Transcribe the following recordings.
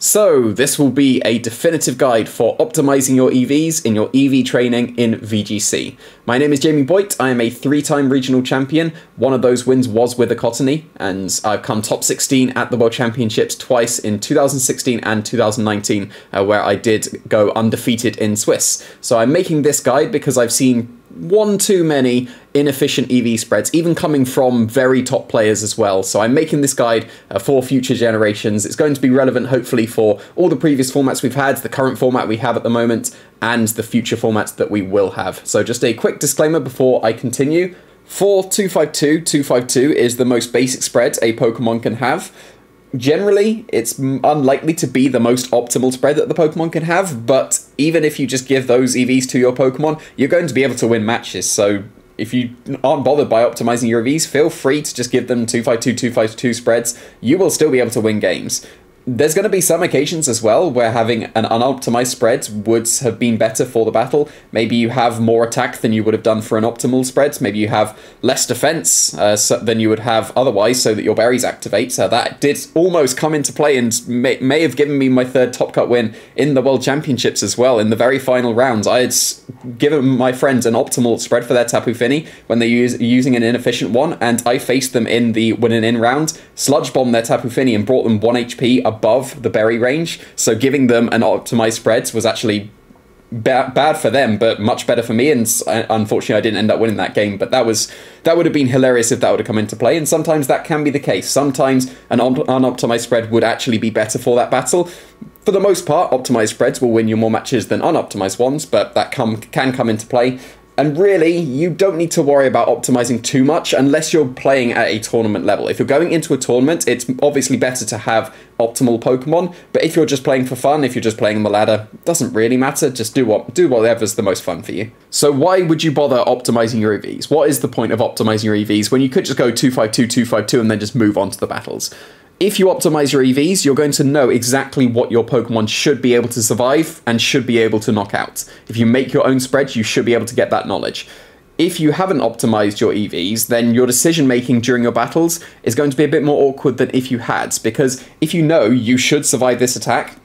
So this will be a definitive guide for optimizing your EVs in your EV training in VGC. My name is Jamie Boyt. I am a 3-time regional champion. One of those wins was with a Cottony, and I've come top 16 at the World Championships twice in 2016 and 2019, where I did go undefeated in Swiss. So I'm making this guide because I've seen one too many inefficient EV spreads, even coming from very top players as well. So I'm making this guide for future generations. It's going to be relevant, hopefully, for all the previous formats we've had, the current format we have at the moment, and the future formats that we will have. So just a quick disclaimer before I continue. For 252, 252 is the most basic spread a Pokemon can have. Generally, it's unlikely to be the most optimal spread that the Pokemon can have, but even if you just give those EVs to your Pokemon, you're going to be able to win matches. So if you aren't bothered by optimizing your EVs, feel free to just give them 252, 252 spreads. You will still be able to win games. There's going to be some occasions as well where having an unoptimized spread would have been better for the battle. Maybe you have more attack than you would have done for an optimal spread. Maybe you have less defense than you would have otherwise so that your berries activate. So that did almost come into play and may have given me my 3rd Top Cut win in the World Championships as well. In the very final rounds, I had given my friends an optimal spread for their Tapu Fini when they're using an inefficient one, and I faced them in the win and in round, sludge bombed their Tapu Fini and brought them 1 HP above the berry range, so giving them an optimized spread was actually bad for them, but much better for me, and unfortunately I didn't end up winning that game, but that would have been hilarious if that would have come into play, and sometimes that can be the case. Sometimes an unoptimized spread would actually be better for that battle. For the most part, optimized spreads will win you more matches than unoptimized ones, but that can come into play. And really, you don't need to worry about optimizing too much unless you're playing at a tournament level. If you're going into a tournament, it's obviously better to have optimal Pokemon, but if you're just playing for fun, if you're just playing on the ladder, it doesn't really matter. Just do whatever's the most fun for you. So why would you bother optimizing your EVs? What is the point of optimizing your EVs when you could just go 252, 252 and then just move on to the battles? If you optimize your EVs, you're going to know exactly what your Pokemon should be able to survive and should be able to knock out. If you make your own spread, you should be able to get that knowledge. If you haven't optimized your EVs, then your decision making during your battles is going to be a bit more awkward than if you had, because if you know you should survive this attack,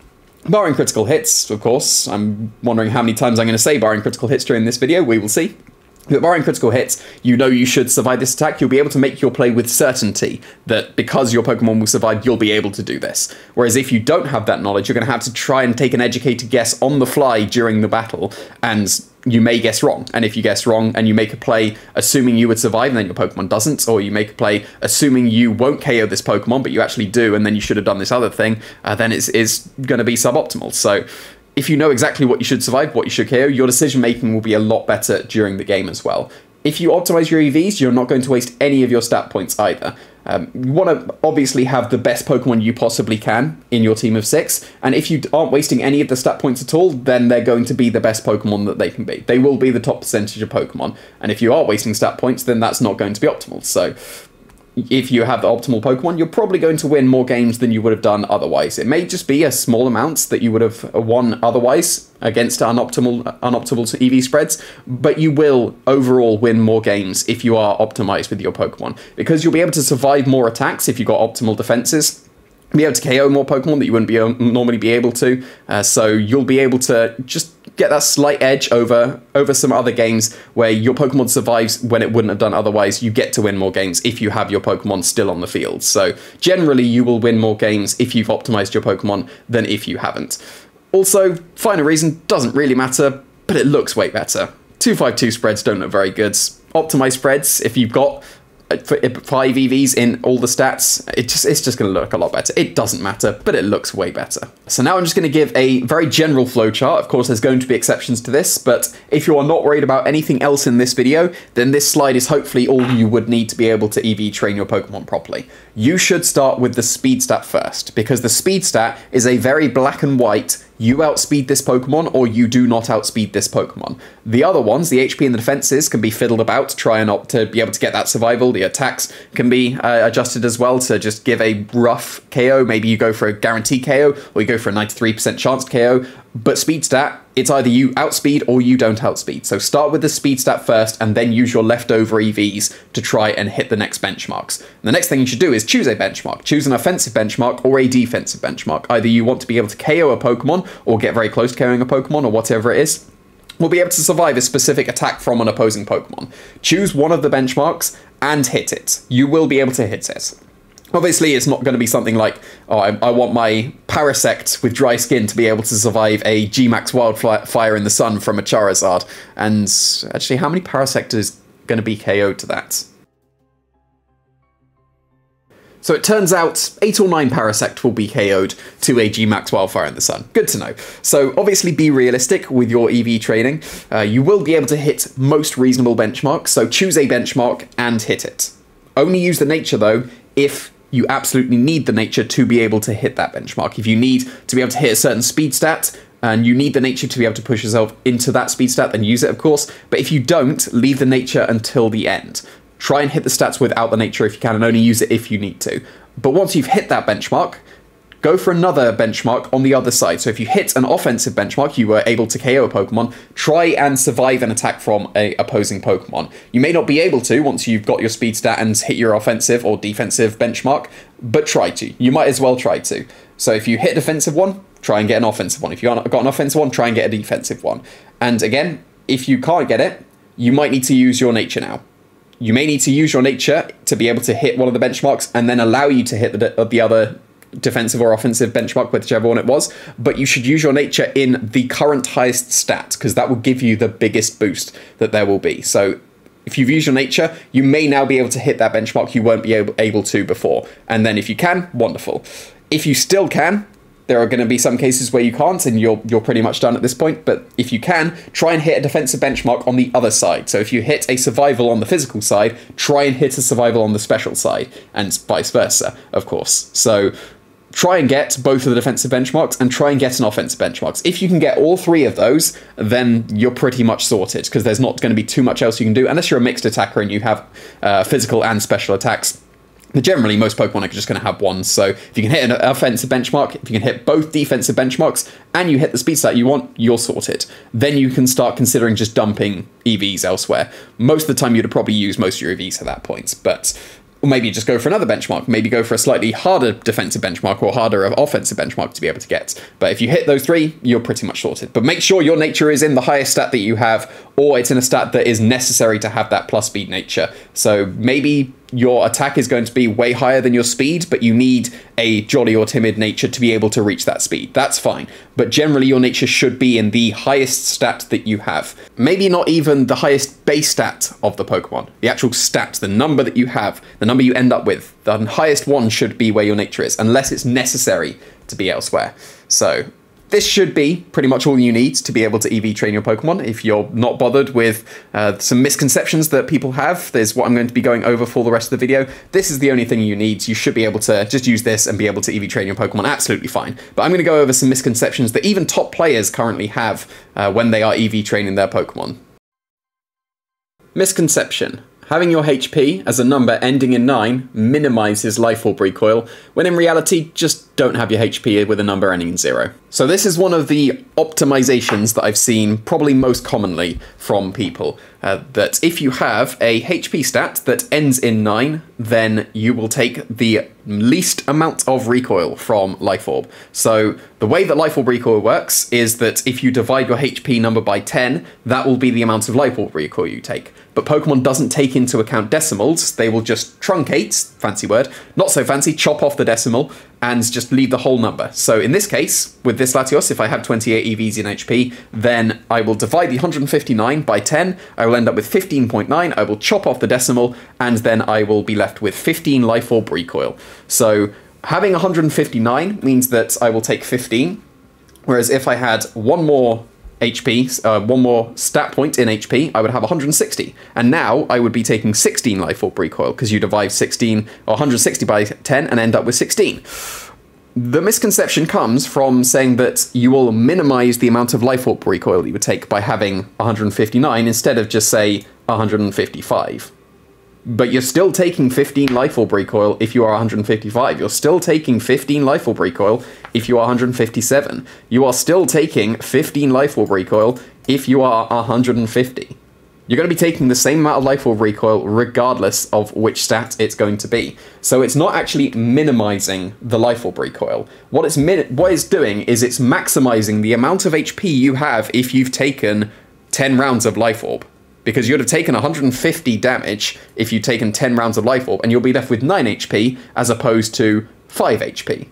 barring critical hits, of course, I'm wondering how many times I'm going to say barring critical hits during this video, we will see. But barring critical hits, you know you should survive this attack, you'll be able to make your play with certainty that because your Pokemon will survive, you'll be able to do this. Whereas if you don't have that knowledge, you're going to have to try and take an educated guess on the fly during the battle, and you may guess wrong. And if you guess wrong and you make a play assuming you would survive and then your Pokemon doesn't, or you make a play assuming you won't KO this Pokemon, but you actually do, and then you should have done this other thing, then it's going to be suboptimal. So if you know exactly what you should survive, what you should KO, your decision making will be a lot better during the game as well. If you optimize your EVs, you're not going to waste any of your stat points either. You want to obviously have the best Pokemon you possibly can in your team of 6, and if you aren't wasting any of the stat points at all, then they're going to be the best Pokemon that they can be. They will be the top percentage of Pokemon, and if you are wasting stat points, then that's not going to be optimal. So if you have the optimal Pokemon, you're probably going to win more games than you would have done otherwise. It may just be a small amount that you would have won otherwise against unoptimal EV spreads, but you will overall win more games if you are optimized with your Pokemon, because you'll be able to survive more attacks if you've got optimal defenses, be able to KO more Pokemon that you wouldn't normally be able to, so you'll be able to just get that slight edge over some other games where your Pokemon survives when it wouldn't have done otherwise. You get to win more games if you have your Pokemon still on the field. So generally you will win more games if you've optimized your Pokemon than if you haven't. Also, final reason doesn't really matter, but it looks way better. 252 spreads don't look very good. Optimized spreads, if you've got 5 EVs in all the stats, it's just going to look a lot better. It doesn't matter, but it looks way better. So now I'm just going to give a very general flowchart. Of course, there's going to be exceptions to this, but if you are not worried about anything else in this video, then this slide is hopefully all you would need to be able to EV train your Pokemon properly. You should start with the speed stat first, because the speed stat is a very black and white, you outspeed this Pokemon or you do not outspeed this Pokemon. The other ones, the HP and the defenses, can be fiddled about to try and opt to be able to get that survival. The attacks can be adjusted as well to just give a rough KO. Maybe you go for a guaranteed KO or you go for a 93% chance KO. But speed stat, it's either you outspeed or you don't outspeed. So start with the speed stat first and then use your leftover EVs to try and hit the next benchmarks. And the next thing you should do is choose a benchmark. Choose an offensive benchmark or a defensive benchmark. Either you want to be able to KO a Pokemon or get very close to KOing a Pokemon or whatever it is. Will be able to survive a specific attack from an opposing Pokemon. Choose one of the benchmarks and hit it. You will be able to hit it. Obviously, it's not going to be something like, oh, I want my Parasect with dry skin to be able to survive a G-Max Wildfire in the Sun from a Charizard. And actually, how many Parasect is going to be KO'd to that? So it turns out 8 or 9 Parasect will be KO'd to a G-Max Wildfire in the Sun. Good to know. So obviously be realistic with your EV training. You will be able to hit most reasonable benchmarks, so choose a benchmark and hit it. Only use the nature though if you absolutely need the nature to be able to hit that benchmark. If you need to be able to hit a certain speed stat, and you need the nature to be able to push yourself into that speed stat, then use it, of course. But if you don't, leave the nature until the end. Try and hit the stats without the nature if you can, and only use it if you need to. But once you've hit that benchmark, go for another benchmark on the other side. So if you hit an offensive benchmark, you were able to KO a Pokemon, try and survive an attack from a opposing Pokemon. You may not be able to once you've got your speed stat and hit your offensive or defensive benchmark, but try to. You might as well try to. So if you hit a defensive one, try and get an offensive one. If you've got an offensive one, try and get a defensive one. And again, if you can't get it, you might need to use your nature now. You may need to use your nature to be able to hit one of the benchmarks and then allow you to hit the other defensive or offensive benchmark, whichever one it was, but you should use your nature in the current highest stat, because that will give you the biggest boost that there will be. So if you've used your nature, you may now be able to hit that benchmark you weren't be able to before. And then if you can, wonderful. If you still can, there are going to be some cases where you can't, and you're pretty much done at this point, but if you can, try and hit a defensive benchmark on the other side. So if you hit a survival on the physical side, try and hit a survival on the special side, and vice versa, of course. So try and get both of the defensive benchmarks and try and get an offensive benchmarks. If you can get all 3 of those, then you're pretty much sorted, because there's not going to be too much else you can do, unless you're a mixed attacker and you have physical and special attacks. But generally, most Pokemon are just going to have one, so if you can hit an offensive benchmark, if you can hit both defensive benchmarks, and you hit the speed stat you want, you're sorted. Then you can start considering just dumping EVs elsewhere. Most of the time, you'd probably use most of your EVs at that point, but or maybe just go for another benchmark, maybe go for a slightly harder defensive benchmark or harder offensive benchmark to be able to get. But if you hit those 3, you're pretty much sorted. But make sure your nature is in the highest stat that you have, or it's in a stat that is necessary to have that plus speed nature. So maybe your attack is going to be way higher than your speed, but you need a jolly or timid nature to be able to reach that speed. That's fine. But generally your nature should be in the highest stat that you have. Maybe not even the highest base stat of the Pokemon. The actual stat, the number that you have, the number you end up with, the highest one should be where your nature is, unless it's necessary to be elsewhere. So this should be pretty much all you need to be able to EV train your Pokemon. If you're not bothered with some misconceptions that people have, there's what I'm going to be going over for the rest of the video. This is the only thing you need. You should be able to just use this and be able to EV train your Pokemon absolutely fine. But I'm going to go over some misconceptions that even top players currently have when they are EV training their Pokemon. Misconception. Having your HP as a number ending in 9 minimizes Life Orb recoil, when in reality, just don't have your HP with a number ending in 0. So this is one of the optimizations that I've seen probably most commonly from people, that if you have a HP stat that ends in 9, then you will take the least amount of recoil from Life Orb. So the way that Life Orb recoil works is that if you divide your HP number by 10, that will be the amount of Life Orb recoil you take. But Pokemon doesn't take into account decimals, they will just truncate, fancy word, not so fancy, chop off the decimal, and just leave the whole number. So in this case, with this Latios, if I have 28 EVs in HP, then I will divide the 159 by 10, I will end up with 15.9, I will chop off the decimal, and then I will be left with 15 Life Orb recoil. So having 159 means that I will take 15, whereas if I had one more HP, one more stat point in HP, I would have 160. And now I would be taking 16 Life Orb recoil, because you divide 16 or 160 by 10 and end up with 16. The misconception comes from saying that you will minimize the amount of Life Orb recoil you would take by having 159 instead of just, say, 155. But you're still taking 15 life orb recoil if you are 155. You're still taking 15 life orb recoil if you are 157. You are still taking 15 life orb recoil if you are 150. You're going to be taking the same amount of life orb recoil regardless of which stat it's going to be. So it's not actually minimizing the life orb recoil. What it's doing is it's maximizing the amount of HP you have if you've taken 10 rounds of life orb. Because you'd have taken 150 damage if you'd taken 10 rounds of life orb, and you'll be left with 9 HP as opposed to 5 HP.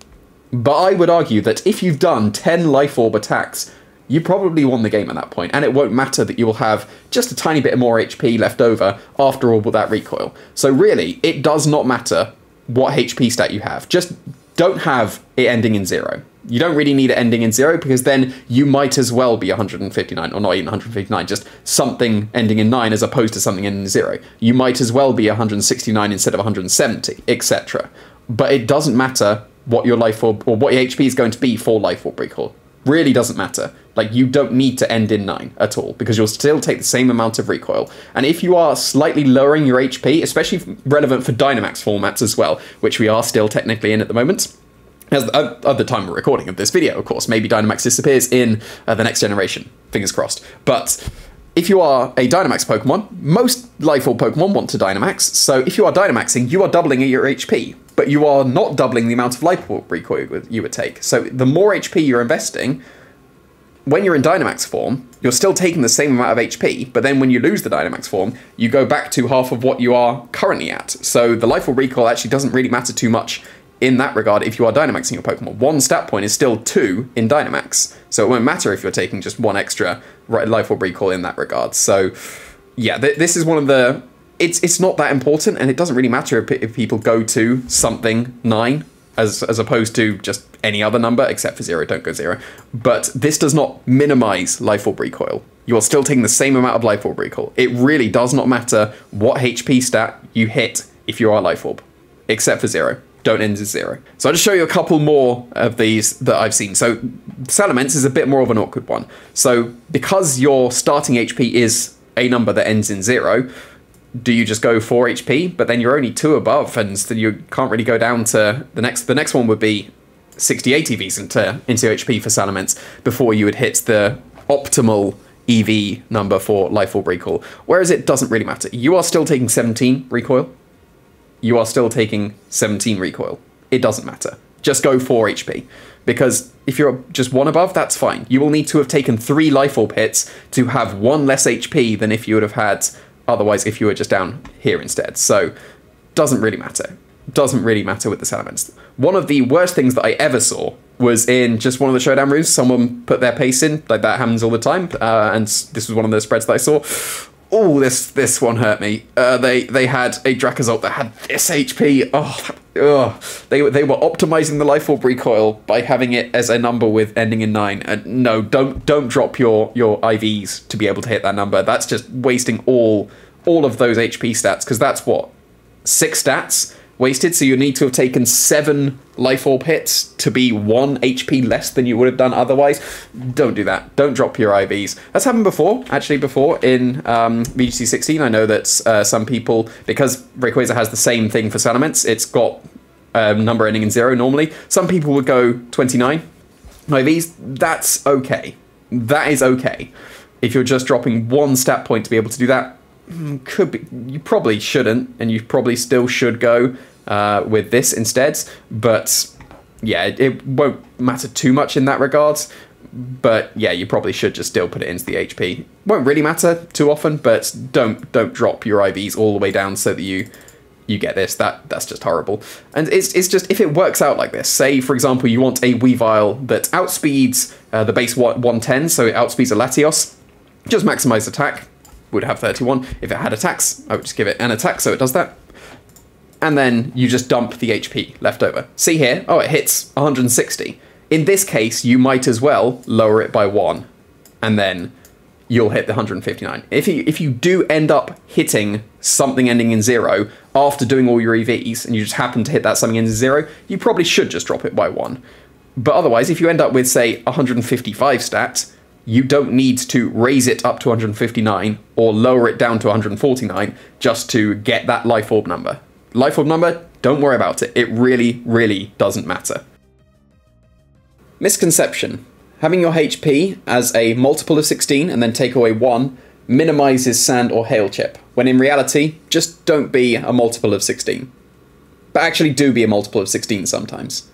But I would argue that if you've done 10 life orb attacks, you probably won the game at that point, and it won't matter that you will have just a tiny bit more HP left over after all that recoil. So really, it does not matter what HP stat you have. Just don't have it ending in 0. You don't really need it ending in 0, because then you might as well be 159, or not even 159, just something ending in 9 as opposed to something ending in 0. You might as well be 169 instead of 170, etc. But it doesn't matter what your life orb, or what your HP is going to be for life orb recoil. Really doesn't matter. Like, you don't need to end in 9 at all, because you'll still take the same amount of recoil. And if you are slightly lowering your HP, especially relevant for Dynamax formats as well, which we are still technically in at the moment, as at the time of recording of this video, of course, maybe Dynamax disappears in the next generation, fingers crossed. But if you are a Dynamax Pokemon, most Life Orb Pokemon want to Dynamax, so if you are Dynamaxing, you are doubling your HP, but you are not doubling the amount of Life Orb recoil you would take. So the more HP you're investing, when you're in Dynamax form, you're still taking the same amount of HP, but then when you lose the Dynamax form, you go back to half of what you are currently at. So the Life Orb recoil actually doesn't really matter too much in that regard if you are Dynamaxing your Pokemon. 1 stat point is still 2 in Dynamax, so it won't matter if you're taking just 1 extra Life Orb recoil in that regard. So yeah, this is one of the... It's not that important, and it doesn't really matter if people go to something 9 as opposed to just any other number, except for 0, don't go 0. But this does not minimize Life Orb recoil. You are still taking the same amount of Life Orb recoil. It really does not matter what HP stat you hit if you are Life Orb, except for 0. Don't end in 0. So I'll just show you a couple more of these that I've seen. So Salamence is a bit more of an awkward one. So because your starting HP is a number that ends in 0, do you just go 4 HP? But then you're only 2 above, and so you can't really go down to the next. The next one would be 60, 80 Vs into HP for Salamence before you would hit the optimal EV number for Life Orb recoil. Whereas it doesn't really matter. You are still taking 17 recoil. You are still taking 17 recoil. It doesn't matter. Just go 4 HP. Because if you're just 1 above, that's fine. You will need to have taken 3 Life Orb hits to have 1 less HP than if you would have had otherwise if you were just down here instead. So, doesn't really matter. Doesn't really matter with the Salamence. One of the worst things that I ever saw was in just one of the Showdown rooms. Someone put their pace in, like that happens all the time, and this was one of the spreads that I saw. Oh, this one hurt me. They had a Dracozolt that had this HP. They were optimizing the Life Orb recoil by having it as a number with ending in 9. And no, don't drop your IVs to be able to hit that number. That's just wasting all of those HP stats, because that's what, 6 stats wasted. So you need to have taken 7 Life Orb hits to be 1 HP less than you would have done otherwise. Don't do that. Don't drop your IVs. That's happened before in VGC 16. I know that some people, because Rayquaza has the same thing for Salamence, it's got a number ending in 0 normally. Some people would go 29 IVs. That's okay. That is okay. If you're just dropping 1 stat point to be able to do that, could be. You probably shouldn't, and you probably still should go with this instead. But yeah, it won't matter too much in that regards. But yeah, you probably should just still put it into the HP. Won't really matter too often, but don't drop your IVs all the way down so that you get this. That's just horrible. And it's just, if it works out like this, say for example you want a Weavile that outspeeds the base 110, so it outspeeds a Latios, just maximize attack. Would have 31. If it had attacks, I would just give it an attack so it does that. And then you just dump the HP left over. See here? Oh, it hits 160. In this case, you might as well lower it by 1. And then you'll hit the 159. If you do end up hitting something ending in 0 after doing all your EVs, and you just happen to hit that something ending in 0, you probably should just drop it by 1. But otherwise, if you end up with, say, 155 stat, you don't need to raise it up to 159 or lower it down to 149 just to get that life orb number. Life orb number, don't worry about it. It really, really doesn't matter. Misconception. Having your HP as a multiple of 16 and then take away 1 minimizes sand or hail chip, when in reality, just don't be a multiple of 16. But actually do be a multiple of 16 sometimes.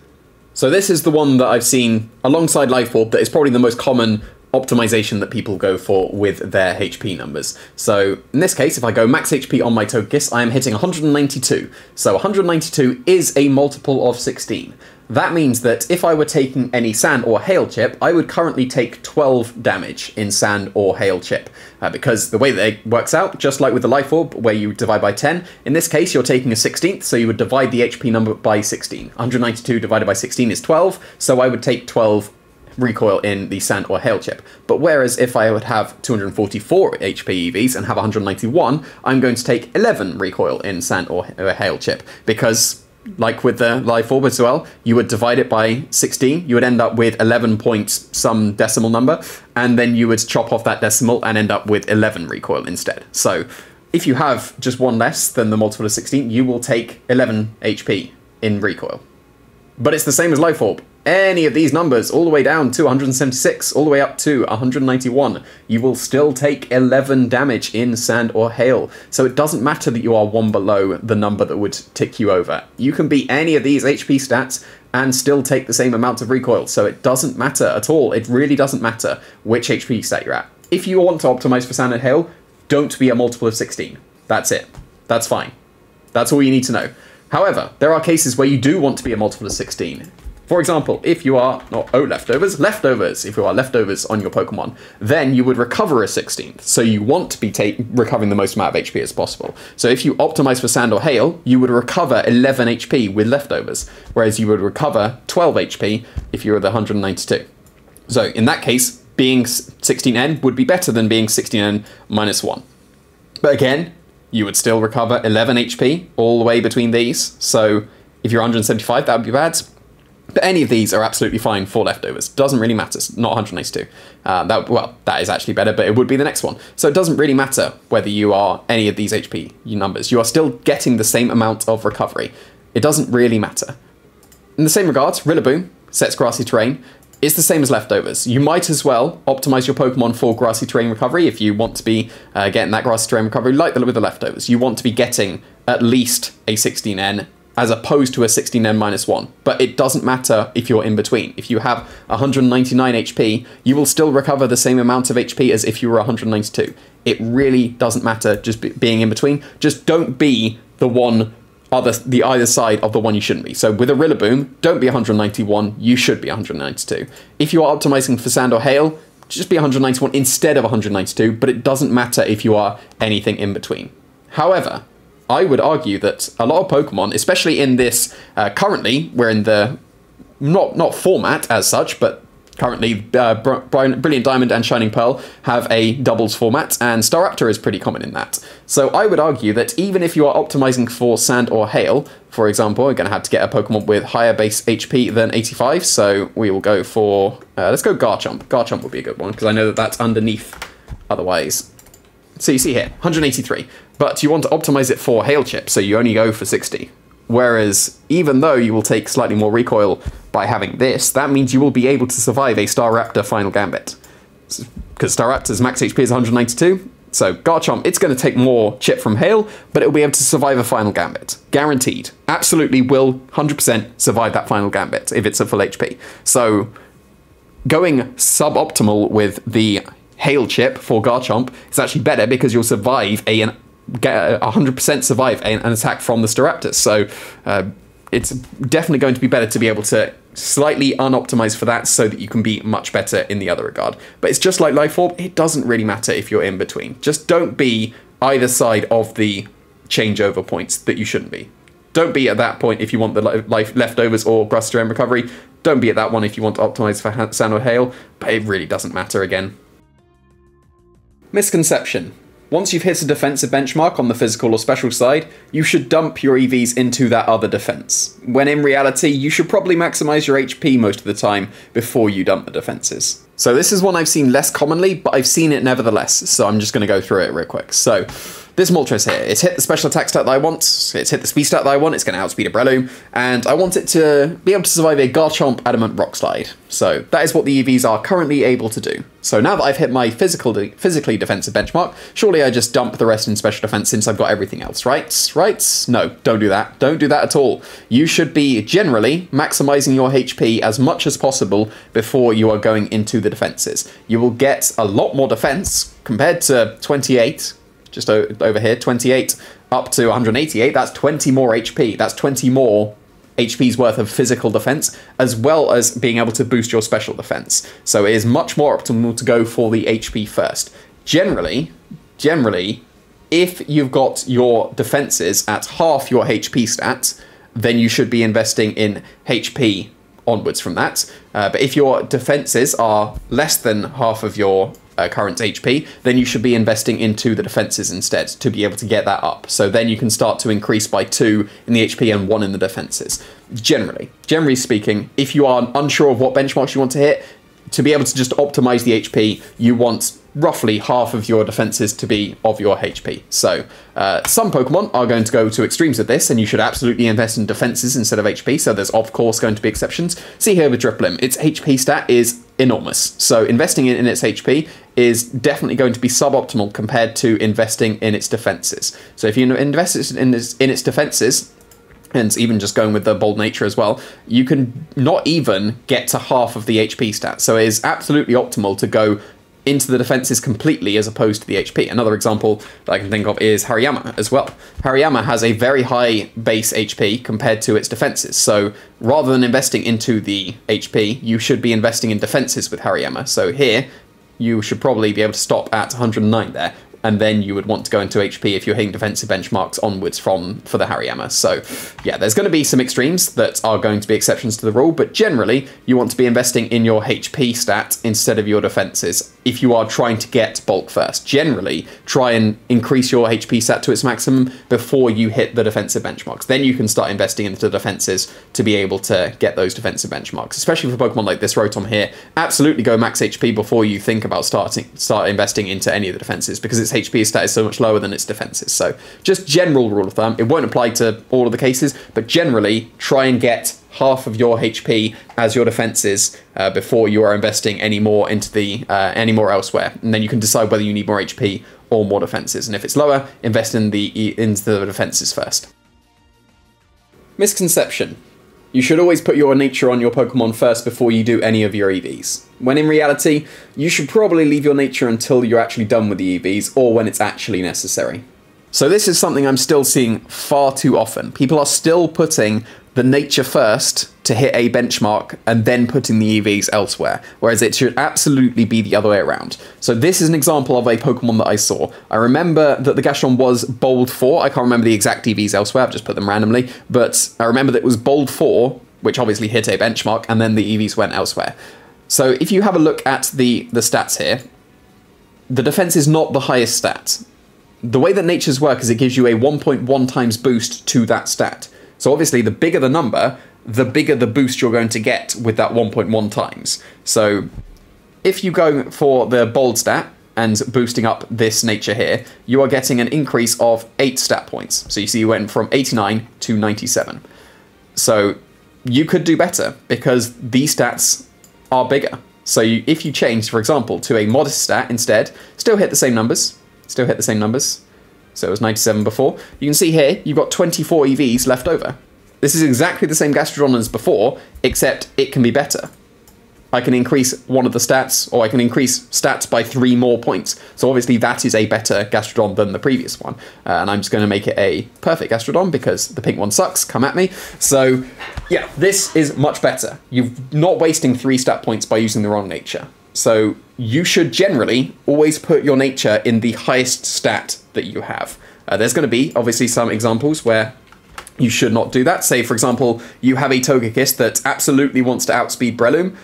So this is the one that I've seen alongside life orb that is probably the most common optimization that people go for with their HP numbers. So in this case, if I go max HP on my Togekiss, I am hitting 192. So 192 is a multiple of 16. That means that if I were taking any sand or hail chip, I would currently take 12 damage in sand or hail chip. Because the way that it works out, just like with the life orb, where you divide by 10, in this case you're taking a 16th, so you would divide the HP number by 16. 192 divided by 16 is 12, so I would take 12 recoil in the sand or hail chip. But whereas if I would have 244 HP EVs and have 191, I'm going to take 11 recoil in sand or hail chip, because like with the life orb as well, you would divide it by 16, you would end up with 11 points some decimal number, and then you would chop off that decimal and end up with 11 recoil instead. So if you have just one less than the multiple of 16, you will take 11 HP in recoil. But it's the same as life orb. Any of these numbers, all the way down to 176, all the way up to 191, you will still take 11 damage in sand or hail. So it doesn't matter that you are one below the number that would tick you over. You can beat any of these HP stats and still take the same amount of recoil. So it doesn't matter at all. It really doesn't matter which HP stat you're at. If you want to optimize for sand and hail, don't be a multiple of 16. That's it. That's fine. That's all you need to know. However, there are cases where you do want to be a multiple of 16. For example, if you are, not leftovers, if you are leftovers on your Pokemon, then you would recover a 16th. So you want to be recovering the most amount of HP as possible. So if you optimize for sand or hail, you would recover 11 HP with leftovers, whereas you would recover 12 HP if you were the 192. So in that case, being 16N would be better than being 16N minus 1. But again, you would still recover 11 HP all the way between these. So if you're 175, that would be bad. But any of these are absolutely fine for leftovers. Doesn't really matter. It's not 192. That is actually better, but it would be the next one. So it doesn't really matter whether you are any of these HP numbers. You are still getting the same amount of recovery. It doesn't really matter. In the same regards, Rillaboom sets grassy terrain. It's the same as leftovers. You might as well optimize your Pokemon for grassy terrain recovery if you want to be getting that grassy terrain recovery like with the leftovers. You want to be getting at least a 16N as opposed to a 16N minus 1. But it doesn't matter if you're in between. If you have 199 HP, you will still recover the same amount of HP as if you were 192. It really doesn't matter just being in between. Just don't be the either side of the one you shouldn't be. So with a Rillaboom, don't be 191, you should be 192. If you are optimizing for sand or hail, just be 191 instead of 192, but it doesn't matter if you are anything in between. However, I would argue that a lot of Pokemon, especially in this, currently, we're in the, not format as such, but currently Brilliant Diamond and Shining Pearl have a doubles format, and Staraptor is pretty common in that. So I would argue that even if you are optimizing for sand or hail, for example, we're going to have to get a Pokemon with higher base HP than 85, so we will go for, let's go Garchomp. Garchomp would be a good one, because I know that that's underneath otherwise. So you see here, 183. But you want to optimize it for hail chip, so you only go for 60. Whereas, even though you will take slightly more recoil by having this, that means you will be able to survive a Staraptor Final Gambit. Because Staraptor's max HP is 192, so Garchomp, it's going to take more chip from hail, but it will be able to survive a Final Gambit. Guaranteed. Absolutely will 100% survive that Final Gambit if it's a full HP. So, going suboptimal with the hail chip for Garchomp is actually better because you'll survive 100% survive an attack from the Staraptor. So it's definitely going to be better to be able to slightly unoptimize for that so that you can be much better in the other regard. But it's just like Life Orb, it doesn't really matter if you're in between. Just don't be either side of the changeover points that you shouldn't be. Don't be at that point if you want the life leftovers or grassy terrain recovery. Don't be at that one if you want to optimize for sand or hail, but it really doesn't matter again. Misconception. Once you've hit a defensive benchmark on the physical or special side, you should dump your EVs into that other defense, when in reality you should probably maximize your HP most of the time before you dump the defenses. So this is one I've seen less commonly, but I've seen it nevertheless, so I'm just going to go through it real quick. So this Moltres here, it's hit the special attack stat that I want, it's hit the speed stat that I want, it's going to outspeed a Breloom, and I want it to be able to survive a Garchomp Adamant Rock Slide. So that is what the EVs are currently able to do. So now that I've hit my physically defensive benchmark, surely I just dump the rest in special defense since I've got everything else, right? Right? No, don't do that. Don't do that at all. You should be generally maximizing your HP as much as possible before you are going into the defenses. You will get a lot more defense compared to 28, just over here, 28 up to 188. That's 20 more HP. That's 20 more HP's worth of physical defense, as well as being able to boost your special defense. So it is much more optimal to go for the HP first. Generally, if you've got your defenses at half your HP stat, then you should be investing in HP onwards from that. But if your defenses are less than half of your current HP, then you should be investing into the defenses instead to be able to get that up. So then you can start to increase by 2 in the HP and 1 in the defenses. Generally speaking, if you are unsure of what benchmarks you want to hit, to be able to just optimize the HP, you want roughly half of your defenses to be of your HP. So some Pokemon are going to go to extremes with this, and you should absolutely invest in defenses instead of HP, so there's of course going to be exceptions. See here with Drifblim, its HP stat is enormous, so investing in its HP is definitely going to be suboptimal compared to investing in its defenses. So if you invest in its defenses, and even just going with the bold nature as well, you can not even get to half of the HP stat. So it is absolutely optimal to go into the defenses completely as opposed to the HP. Another example that I can think of is Hariyama as well. Hariyama has a very high base HP compared to its defenses. So rather than investing into the HP, you should be investing in defenses with Hariyama. So here, you should probably be able to stop at 109 there, and then you would want to go into HP if you're hitting defensive benchmarks onwards for the Hariyama. So yeah, there's going to be some extremes that are going to be exceptions to the rule, but generally you want to be investing in your HP stat instead of your defenses if you are trying to get bulk first. Generally, try and increase your HP stat to its maximum before you hit the defensive benchmarks. Then you can start investing into the defenses to be able to get those defensive benchmarks, especially for Pokemon like this Rotom here. Absolutely go max HP before you think about start investing into any of the defenses, because its HP stat is so much lower than its defenses. So just general rule of thumb, it won't apply to all of the cases, but generally try and get half of your HP as your defenses before you are investing any more into the elsewhere, and then you can decide whether you need more HP or more defenses. And if it's lower, invest into the defenses first. Misconception: you should always put your nature on your Pokemon first before you do any of your EVs. When in reality, you should probably leave your nature until you're actually done with the EVs, or when it's actually necessary. So this is something I'm still seeing far too often. People are still putting the nature first to hit a benchmark and then putting the EVs elsewhere, whereas it should absolutely be the other way around. So this is an example of a Pokemon that I saw. I remember that the Gastrodon was Bold 4. I can't remember the exact EVs elsewhere, I've just put them randomly, but I remember that it was Bold 4, which obviously hit a benchmark, and then the EVs went elsewhere. So if you have a look at the stats here, the defense is not the highest stat. The way that natures work is it gives you a 1.1 times boost to that stat. So obviously the bigger the number, the bigger the boost you're going to get with that 1.1 times. So if you go for the bold stat and boosting up this nature here, you are getting an increase of 8 stat points. So you see you went from 89 to 97. So you could do better because these stats are bigger. So if you change, for example, to a modest stat instead, still hit the same numbers. So it was 97 before. You can see here, you've got 24 EVs left over. This is exactly the same Gastrodon as before, except it can be better. I can increase one of the stats, or I can increase stats by 3 more points. So obviously that is a better Gastrodon than the previous one. And I'm just going to make it a perfect Gastrodon because the pink one sucks, come at me. So yeah, this is much better. You're not wasting 3 stat points by using the wrong nature. So you should generally always put your nature in the highest stat that you have. There's going to be obviously some examples where you should not do that. Say, for example, you have a Togekiss that absolutely wants to outspeed Breloom.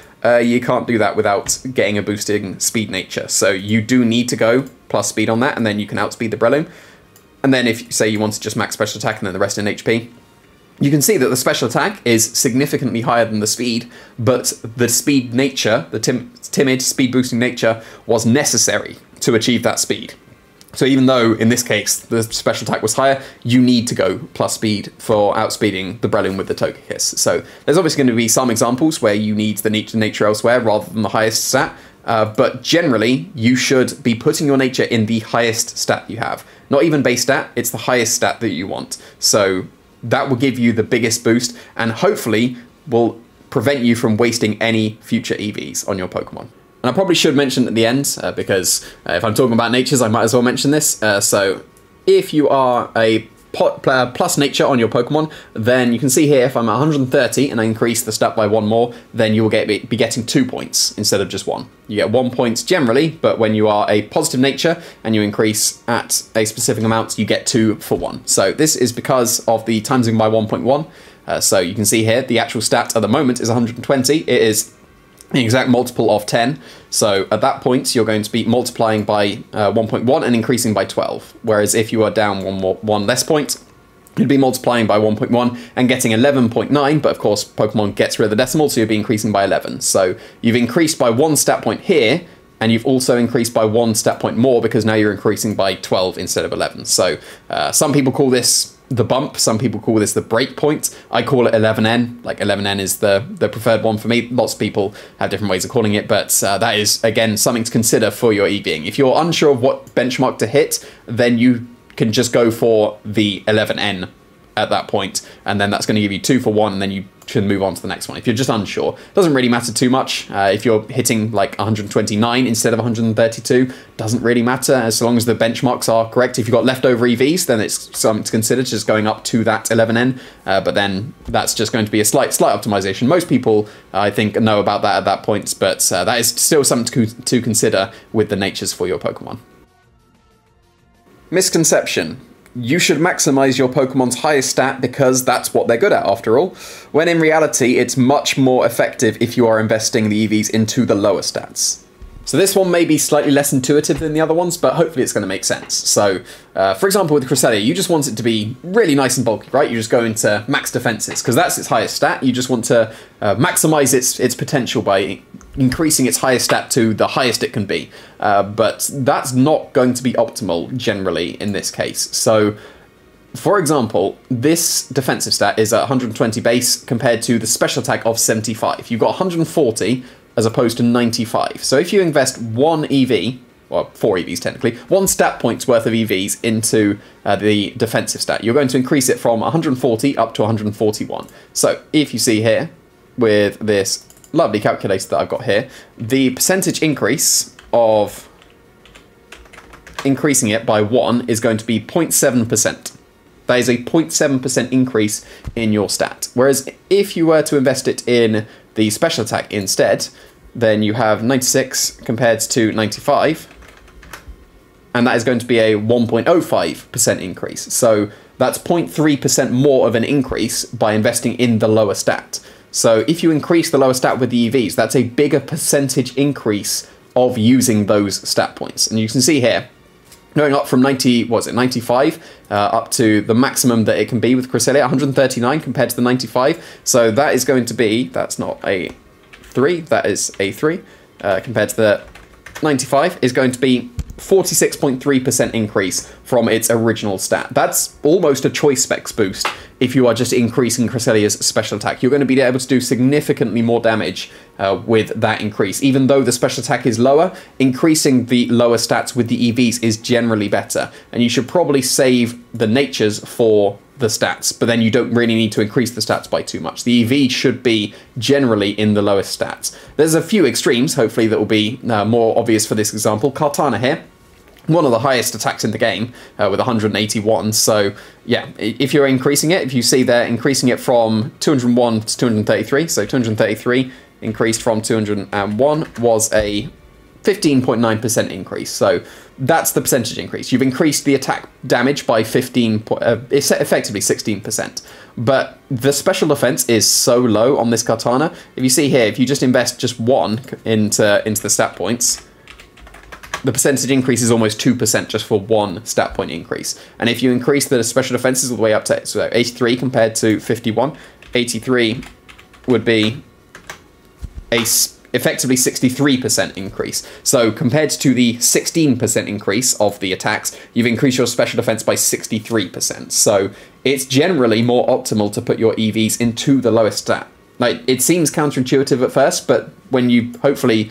You can't do that without getting a boosting speed nature. So you do need to go plus speed on that, and then you can outspeed the Breloom. And then if, say, you want to just max special attack and then the rest in HP, you can see that the special attack is significantly higher than the speed, but the speed nature, the timid speed boosting nature, was necessary to achieve that speed. So even though, in this case, the special attack was higher, you need to go plus speed for outspeeding the Breloom with the Togekiss. So there's obviously going to be some examples where you need the nature elsewhere rather than the highest stat, but generally, you should be putting your nature in the highest stat you have. Not even base stat, it's the highest stat that you want. So that will give you the biggest boost, and hopefully will prevent you from wasting any future EVs on your Pokemon. And I probably should mention at the end, because if I'm talking about natures, I might as well mention this. So if you are a plus nature on your Pokemon, then you can see here, if I'm at 130 and I increase the stat by 1 more, then you will be getting 2 points instead of just 1. You get 1 point generally, but when you are a positive nature and you increase at a specific amount, you get 2 for 1. So this is because of the timesing by 1.1. So you can see here, the actual stat at the moment is 120. It is the exact multiple of 10. So at that point, you're going to be multiplying by 1.1 and increasing by 12. Whereas if you are down one less point, you'd be multiplying by 1.1 and getting 11.9. But of course, Pokemon gets rid of the decimal, so you'll be increasing by 11. So you've increased by 1 stat point here, and you've also increased by 1 stat point more because now you're increasing by 12 instead of 11. So some people call this the bump, some people call this the break point. I call it 11N. Like 11N is the preferred one for me. Lots of people have different ways of calling it, but that is, again, something to consider for your EVing. If you're unsure of what benchmark to hit, then you can just go for the 11N at that point, and then that's going to give you 2 for 1, and then you can move on to the next one. If you're just unsure, doesn't really matter too much. If you're hitting like 129 instead of 132, doesn't really matter as long as the benchmarks are correct. If you've got leftover EVs, then it's something to consider, just going up to that 11N, but then that's just going to be a slight optimization. Most people, I think, know about that at that point, but that is still something to consider with the natures for your Pokemon. Misconception. You should maximize your Pokemon's highest stat because that's what they're good at, after all, when in reality it's much more effective if you are investing the EVs into the lower stats. So this one may be slightly less intuitive than the other ones, but hopefully it's going to make sense. So, for example, with Cresselia, you just want it to be really nice and bulky, right? You just go into max defenses, because that's its highest stat. You just want to maximize its potential by increasing its highest stat to the highest it can be. But that's not going to be optimal, generally, in this case. So, for example, this defensive stat is at 120 base compared to the special attack of 75. You've got 140 as opposed to 95. So if you invest 1 EV, well, 4 EVs technically, 1 stat points worth of EVs into the defensive stat, you're going to increase it from 140 up to 141. So if you see here, with this lovely calculator that I've got here, the percentage increase of increasing it by 1 is going to be 0.7%. That is a 0.7% increase in your stat. Whereas if you were to invest it in the special attack instead, then you have 96 compared to 95, and that is going to be a 1.05% increase. So that's 0.3% more of an increase by investing in the lower stat. So if you increase the lower stat with the EVs, that's a bigger percentage increase of using those stat points. And you can see here, going up from 95 up to the maximum that it can be with Cresselia, 139 compared to the 95. So that is going to be, that's not a 3, that is a 3, compared to the 95 is going to be 46.3% increase from its original stat. That's almost a choice specs boost. If you are just increasing Cresselia's special attack, you're going to be able to do significantly more damage with that increase. Even though the special attack is lower, increasing the lower stats with the EVs is generally better. And you should probably save the natures for the stats, but then you don't really need to increase the stats by too much. The EV should be generally in the lowest stats. There's a few extremes, hopefully, that will be more obvious for this example. Kartana here, one of the highest attacks in the game with 181. So yeah, if you're increasing it, if you see there, increasing it from 201 to 233, so 233 increased from 201 was a 15.9% increase. So that's the percentage increase. You've increased the attack damage by effectively 16%. But the special defense is so low on this katana. If you see here, if you just invest just 1 into the stat points, the percentage increase is almost 2% just for 1 stat point increase. And if you increase the special defenses all the way up to 83 compared to 51, 83 would be effectively 63% increase. So compared to the 16% increase of the attacks, you've increased your special defense by 63%. So it's generally more optimal to put your EVs into the lowest stat. Like, it seems counterintuitive at first, but when you hopefully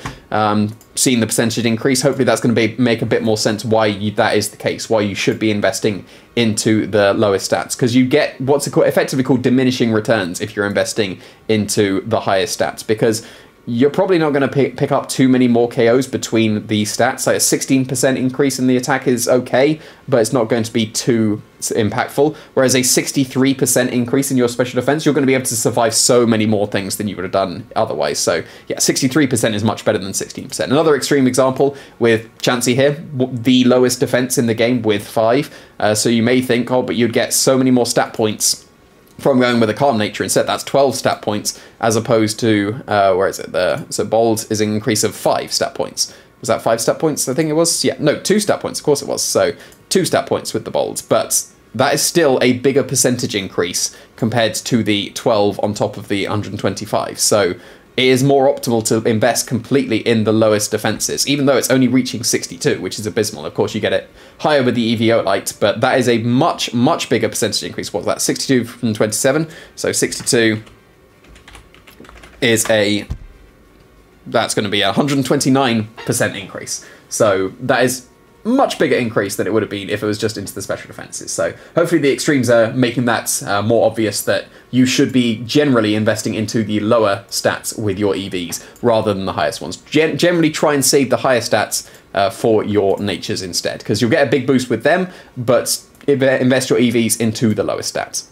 seen the percentage increase, hopefully that's going to make a bit more sense why that is the case, why you should be investing into the lowest stats, because you get what's effectively called diminishing returns if you're investing into the highest stats, because you're probably not going to pick up too many more KOs between the stats. Like a 16% increase in the attack is okay, but it's not going to be too impactful. Whereas a 63% increase in your special defense, you're going to be able to survive so many more things than you would have done otherwise. So yeah, 63% is much better than 16%. Another extreme example with Chansey here, the lowest defense in the game with 5. So you may think, oh, but you'd get so many more stat points from going with a calm nature instead. That's 12 stat points as opposed to, where is it? So bold is an increase of 5 stat points. Was that 5 stat points? I think it was. Yeah, no, 2 stat points. Of course it was. So 2 stat points with the bolds, but that is still a bigger percentage increase compared to the 12 on top of the 125. So it is more optimal to invest completely in the lowest defenses, even though it's only reaching 62, which is abysmal. Of course, you get it higher with the EVO Lite, but that is a much, much bigger percentage increase. What's that? 62 from 27. So 62 is that's going to be a 129% increase. So that is much bigger increase than it would have been if it was just into the special defenses. So hopefully the extremes are making that more obvious, that you should be generally investing into the lower stats with your EVs rather than the highest ones. Generally try and save the higher stats for your natures instead, because you'll get a big boost with them, but invest your EVs into the lowest stats.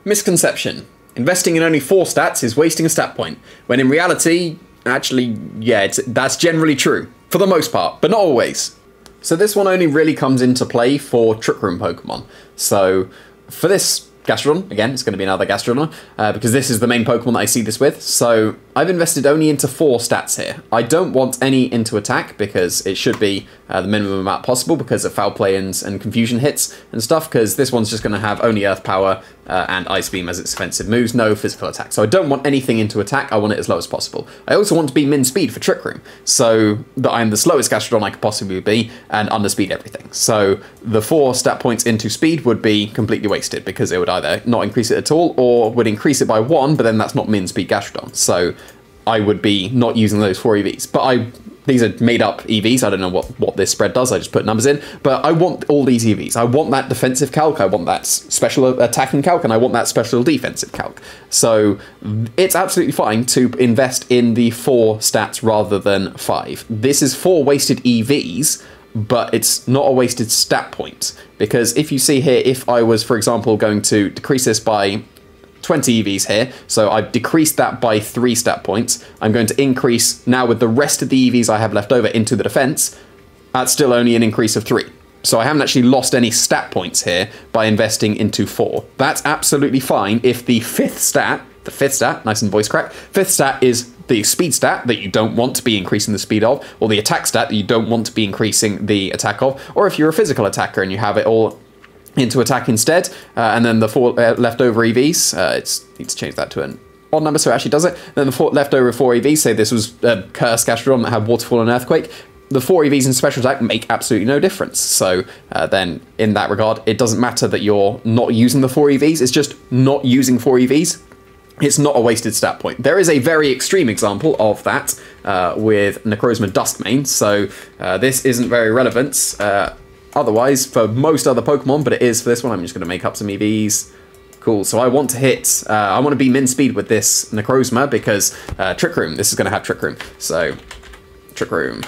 Misconception. Investing in only 4 stats is wasting a stat point, when in reality, actually, yeah, that's generally true. For the most part, but not always. So this one only really comes into play for Trick Room Pokemon. So for this Gastrodon, again, it's going to be another Gastrodon, because this is the main Pokemon that I see this with. So I've invested only into 4 stats here. I don't want any into attack, because it should be the minimum amount possible because of foul play and confusion hits and stuff, because this one's just going to have only Earth Power and Ice Beam as its offensive moves, no physical attack. So I don't want anything into attack, I want it as low as possible. I also want to be min speed for Trick Room, so that I'm the slowest Gastrodon I could possibly be, and underspeed everything. So the 4 stat points into speed would be completely wasted, because it would either not increase it at all, or would increase it by 1, but then that's not min speed Gastrodon. So I would be not using those 4 EVs. But these are made up EVs. I don't know what this spread does. I just put numbers in. But I want all these EVs. I want that defensive calc. I want that special attacking calc. And I want that special defensive calc. So it's absolutely fine to invest in the 4 stats rather than 5. This is 4 wasted EVs, but it's not a wasted stat point. Because if you see here, if I was, for example, going to decrease this by 20 EVs here, so I've decreased that by 3 stat points. I'm going to increase now with the rest of the EVs I have left over into the defense. That's still only an increase of 3. So I haven't actually lost any stat points here by investing into 4. That's absolutely fine if the 5th stat, nice and voice crack, 5th stat is the speed stat that you don't want to be increasing the speed of, or the attack stat that you don't want to be increasing the attack of, or if you're a physical attacker and you have it all into attack instead, and then the 4 leftover EVs, need to change that to an odd number so it actually does it. Then the 4 leftover 4 EVs, say this was a Curse Gastrodon that had Waterfall and Earthquake, the 4 EVs in special attack make absolutely no difference. So then in that regard, it doesn't matter that you're not using the 4 EVs, it's just not using 4 EVs. It's not a wasted stat point. There is a very extreme example of that with Necrozma Duskmane, so this isn't very relevant otherwise for most other Pokemon, but it is for this one. I'm just going to make up some EVs. Cool, so I want to hit, I want to be min speed with this Necrozma because Trick Room, this is going to have Trick Room. So, Trick Room.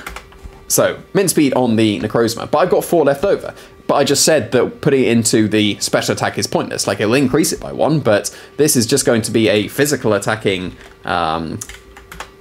So, min speed on the Necrozma, but I've got 4 left over. But I just said that putting it into the special attack is pointless. Like, it'll increase it by 1, but this is just going to be a physical attacking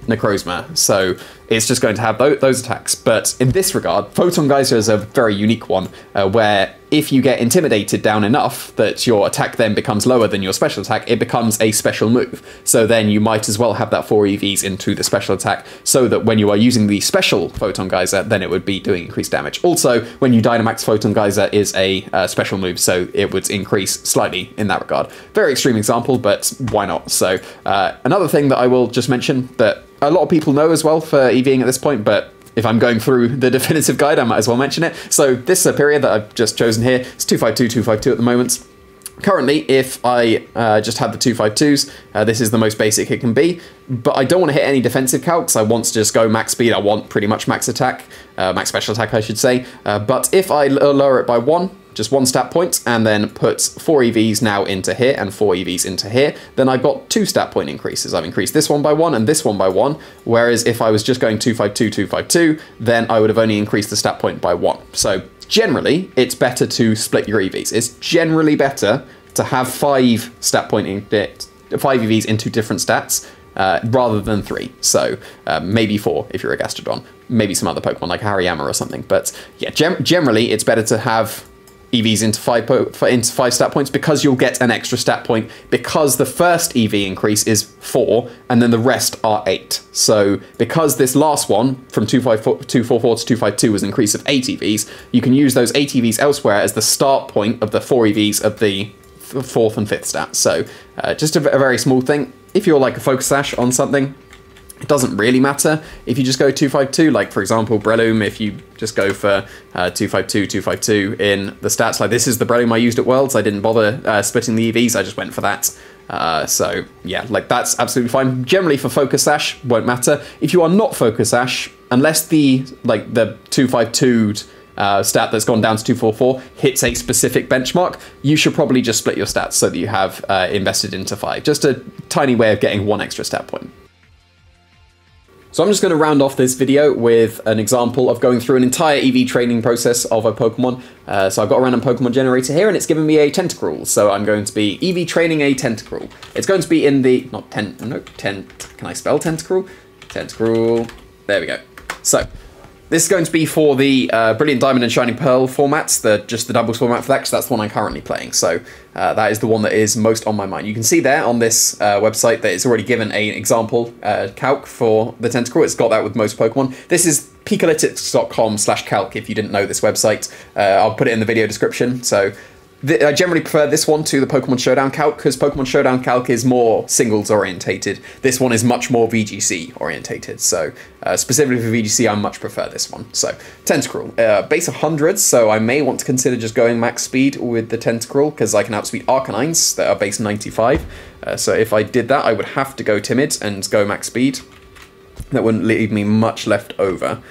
Necrozma, so it's just going to have those attacks. But in this regard, Photon Geyser is a very unique one, where if you get intimidated down enough that your attack then becomes lower than your special attack, it becomes a special move. So then you might as well have that 4 EVs into the special attack, so that when you are using the special Photon Geyser, then it would be doing increased damage. Also, when you Dynamax, Photon Geyser is a special move, so it would increase slightly in that regard. Very extreme example, but why not? So another thing that I will just mention that a lot of people know as well for EVing at this point, but if I'm going through the definitive guide, I might as well mention it. So this Serperior that I've just chosen here, it's 252, 252 at the moment. Currently, if I just had the 252s, this is the most basic it can be, but I don't want to hit any defensive calcs. I want to just go max speed. I want pretty much max attack, max special attack, I should say. But if I lower it by 1, just 1 stat point, and then put 4 EVs now into here and 4 EVs into here, then I've got 2 stat point increases. I've increased this one by 1 and this one by 1, whereas if I was just going 252, 252, then I would have only increased the stat point by 1. So generally, it's better to split your EVs. It's generally better to have 5 stat point 5 EVs into different stats rather than 3. So maybe 4 if you're a Gastrodon, maybe some other Pokemon like Hariyama or something. But yeah, generally it's better to have EVs into 5 stat points, because you'll get an extra stat point, because the first EV increase is 4 and then the rest are 8. So because this last one from 244 to 252 was an increase of 8 EVs, you can use those 8 EVs elsewhere as the start point of the 4 EVs of the 4th and 5th stats. So just a very small thing. If you're like a Focus Sash on something, it doesn't really matter if you just go 252, like for example Breloom. If you just go for 252, 252 in the stats, like this is the Breloom I used at Worlds. I didn't bother splitting the EVs, I just went for that. So yeah, like that's absolutely fine. Generally for Focus Sash, won't matter. If you are not Focus Sash, unless the 252 stat that's gone down to 244 hits a specific benchmark, you should probably just split your stats so that you have invested into 5. Just a tiny way of getting 1 extra stat point. So I'm just going to round off this video with an example of going through an entire EV training process of a Pokemon. So I've got a random Pokemon generator here, and it's given me a Tentacruel. So I'm going to be EV training a Tentacruel. It's going to be in the, can I spell Tentacruel? Tentacruel, there we go. So this is going to be for the Brilliant Diamond and Shining Pearl formats, just the doubles format for that, because that's the one I'm currently playing. So that is the one that is most on my mind. You can see there on this website that it's already given an example calc for the Tentacruel. It's got that with most Pokemon. This is Pikalytics.com/calc if you didn't know this website. I'll put it in the video description. So I generally prefer this one to the Pokemon Showdown calc, because Pokemon Showdown calc is more singles orientated. This one is much more VGC orientated. So specifically for VGC, I much prefer this one. So Tentacruel, base 100, so I may want to consider just going max speed with the Tentacruel, because I can outspeed Arcanines that are base 95. So if I did that, I would have to go Timid and go max speed. That wouldn't leave me much left over.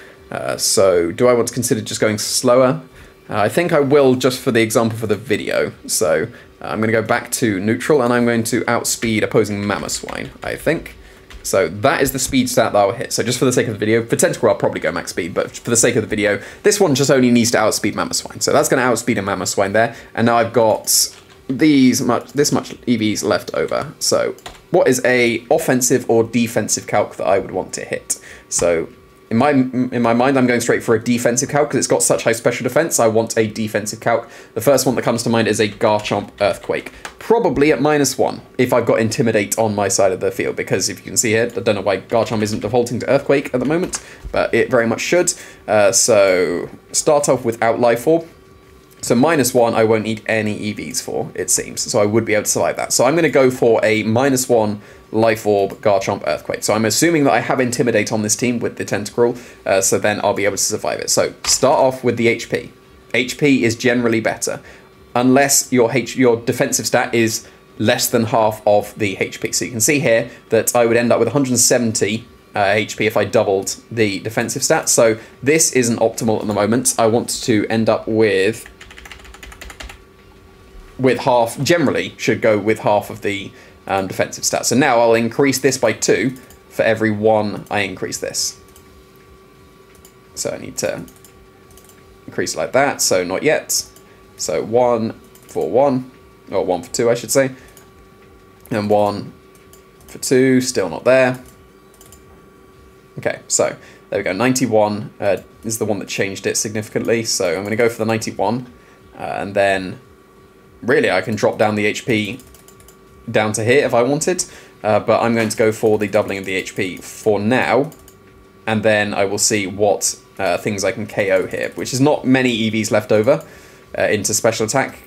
So do I want to consider just going slower? I think I will, just for the example for the video. So I'm going to go back to neutral, and I'm going to outspeed opposing Mamoswine, I think. So that is the speed stat that I'll hit. So just for the sake of the video, for Tentacruel I'll probably go max speed, but for the sake of the video, this one just only needs to outspeed Mamoswine. So that's going to outspeed a Mamoswine there, and now I've got this much EVs left over. So what is a offensive or defensive calc that I would want to hit? So in my mind, I'm going straight for a defensive calc, because it's got such high special defense. I want a defensive calc. The first one that comes to mind is a Garchomp Earthquake, probably at -1 if I've got Intimidate on my side of the field, because if you can see here, I don't know why Garchomp isn't defaulting to Earthquake at the moment, but it very much should. So start off without Life Orb. So -1 I won't need any EVs for, it seems, so I would be able to survive that. So I'm going to go for a -1 Life Orb Garchomp Earthquake. So I'm assuming that I have Intimidate on this team with the Tentacruel, so then I'll be able to survive it. So start off with the HP. HP is generally better, unless your defensive stat is less than half of the HP. So you can see here that I would end up with 170 HP if I doubled the defensive stat. So this isn't optimal at the moment. I want to end up with half, generally should go with half of the defensive stats. So now I'll increase this by 2 for every 1 I increase this. So I need to increase like that, so not yet. So 1 for 1, or 1 for 2 I should say, and 1 for 2, still not there. Okay, so there we go. 91 is the one that changed it significantly. So I'm going to go for the 91. And then really I can drop down the HP down to here if I wanted. But I'm going to go for the doubling of the HP for now. And then I will see what things I can KO here, which is not many EVs left over into special attack.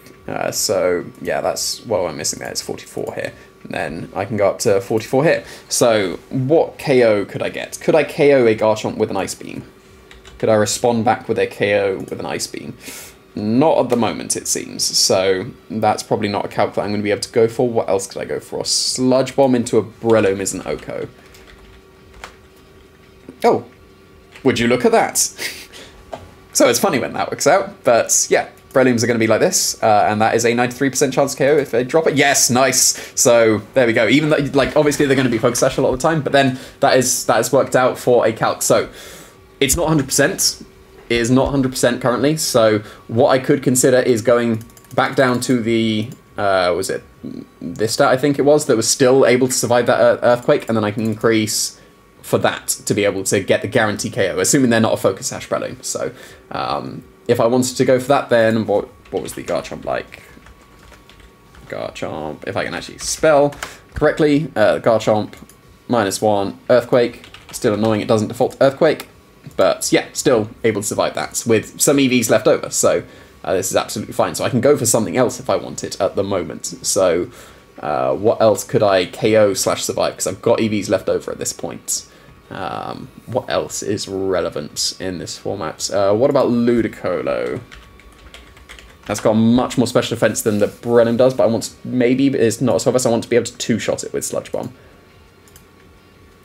So yeah, that's what I'm missing there. It's 44 here. And then I can go up to 44 here. So what KO could I get? Could I KO a Garchomp with an Ice Beam? Could I respond back with a KO with an Ice Beam? Not at the moment, it seems. So that's probably not a calc that I'm going to be able to go for. What else could I go for? A Sludge Bomb into a Breloom is an Oko. Oh, would you look at that? So it's funny when that works out, but yeah, Brelooms are going to be like this, and that is a 93% chance KO if they drop it. Yes, nice. So there we go. Even though, like, obviously they're going to be Focus Sash a lot of the time, but then that is worked out for a calc. So it's not 100%. It is not 100% currently. So what I could consider is going back down to the was it this stat I think it was that was still able to survive that Earthquake, and then I can increase for that to be able to get the guarantee KO, assuming they're not a Focus Sash Breloom. So if I wanted to go for that, then what was the Garchomp like? Garchomp, if I can actually spell correctly, Garchomp, -1, Earthquake, still annoying it doesn't default to Earthquake, but yeah, still able to survive that with some EVs left over, so this is absolutely fine. So I can go for something else if I want it at the moment. So what else could I KO/survive, because I've got EVs left over at this point. What else is relevant in this format? What about Ludicolo? That's got much more special defense than the Breloom does, but I want to, maybe it's not so fast. I want to be able to two-shot it with Sludge Bomb.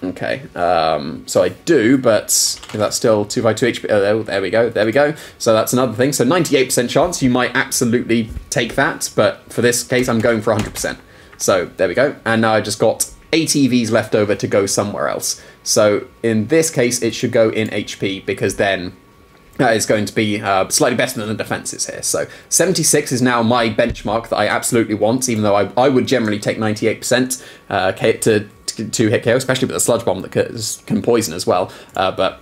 Okay, so I do, but that's still 2 by 2 HP. Oh, there we go, there we go. So that's another thing. So 98% chance, you might absolutely take that, but for this case, I'm going for 100%. So there we go, and now I just got 8 EVs left over to go somewhere else. So in this case, it should go in HP, because then it's going to be slightly better than the defenses here. So 76 is now my benchmark that I absolutely want, even though I would generally take 98% to hit KO, especially with a Sludge Bomb that can poison as well. But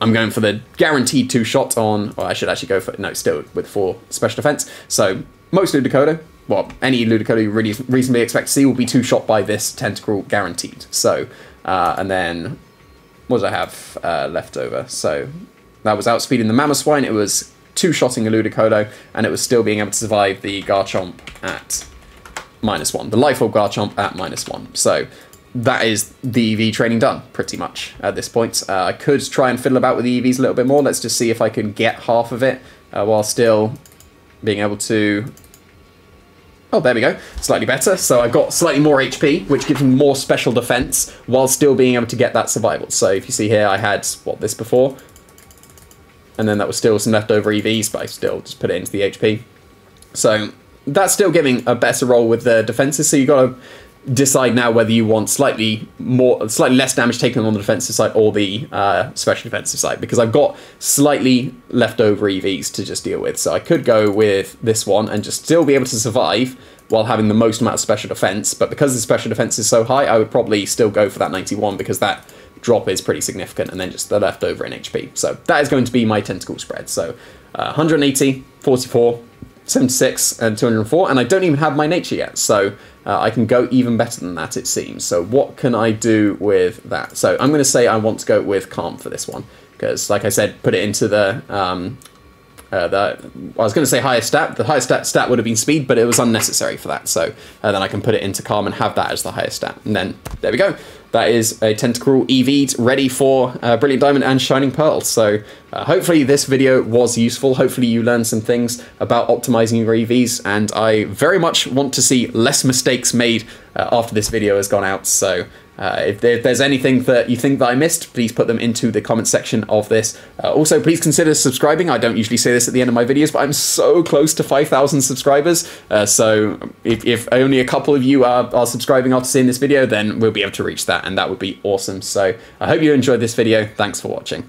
I'm going for the guaranteed 2-shot on, or I should actually go for, no, still with 4 special defense. So most Ludicolo, well, any Ludicolo you really reasonably expect to see will be 2-shot by this Tentacruel guaranteed. So, and then, what did I have left over? So, that was outspeeding the Mamoswine, it was 2-shotting a Ludicolo, and it was still being able to survive the Garchomp at -1, the Life Orb Garchomp at -1. So, that is the EV training done, pretty much, at this point. I could try and fiddle about with the EVs a little bit more. Let's just see if I can get half of it, while still being able to... Oh, there we go. Slightly better. So I've got slightly more HP, which gives me more special defense, while still being able to get that survival. So if you see here, I had, what, this before? And then that was still some leftover EVs, but I still just put it into the HP. So that's still giving a better roll with the defenses. So you've got to decide now whether you want slightly less damage taken on the defensive side or the special defensive side, because I've got slightly leftover EVs to just deal with. So I could go with this one and just still be able to survive while having the most amount of special defense, but because the special defense is so high, I would probably still go for that 91, because that drop is pretty significant, and then just the leftover in HP. So that is going to be my Tentacle spread. So 180, 44, 76, and 204, and I don't even have my nature yet, so I can go even better than that, it seems. So what can I do with that? So I'm going to say I want to go with Calm for this one, because, like I said, put it into the I was going to say highest stat. The highest stat would have been speed, but it was unnecessary for that. So then I can put it into Calm and have that as the highest stat. And then there we go. That is a Tentacruel EV'd, ready for Brilliant Diamond and Shining Pearl. So hopefully this video was useful. Hopefully you learned some things about optimizing your EVs, and I very much want to see less mistakes made after this video has gone out. So if there's anything that you think that I missed, please put them into the comment section of this. Also, please consider subscribing. I don't usually say this at the end of my videos, but I'm so close to 5,000 subscribers. So if only a couple of you are subscribing after seeing this video, then we'll be able to reach that, and that would be awesome. So I hope you enjoyed this video. Thanks for watching.